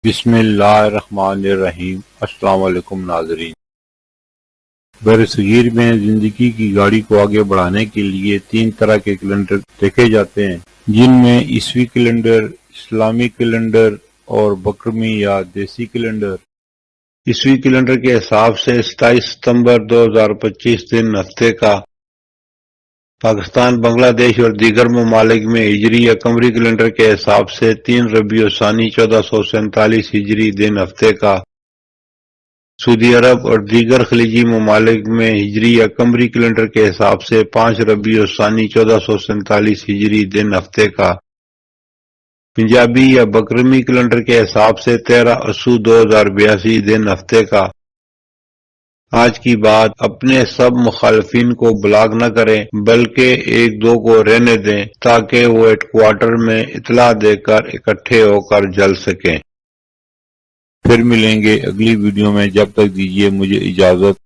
بسم اللہ الرحمن الرحیم۔ السلام علیکم ناظرین۔ برصغیر میں زندگی کی گاڑی کو آگے بڑھانے کے لیے 3 طرح کے کیلنڈر دیکھے جاتے ہیں، جن میں عیسوی کیلنڈر، اسلامی کیلنڈر اور بکرمی یا دیسی کیلنڈر۔ عیسوی کیلنڈر کے حساب سے 27 ستمبر 2025 دن ہفتے کا۔ پاکستان، بنگلہ دیش اور دیگر ممالک میں ہجری یا قمری کیلنڈر کے حساب سے 3 ربیع الثانی 1447 ہجری دن ہفتے کا۔ سعودی عرب اور دیگر خلیجی ممالک میں ہجری یا قمری کیلنڈر کے حساب سے 5 ربیع الثانی 1447 ہجری دن ہفتے کا۔ پنجابی یا بکرمی کیلنڈر کے حساب سے 13 اسو 2082 دن ہفتے کا۔ آج کی بات، اپنے سب مخالفین کو بلاک نہ کریں بلکہ 1-2 کو رہنے دیں تاکہ وہ ہیڈ کوارٹر میں اطلاع دے کر اکٹھے ہو کر جل سکیں۔ پھر ملیں گے اگلی ویڈیو میں، جب تک دیجیے مجھے اجازت۔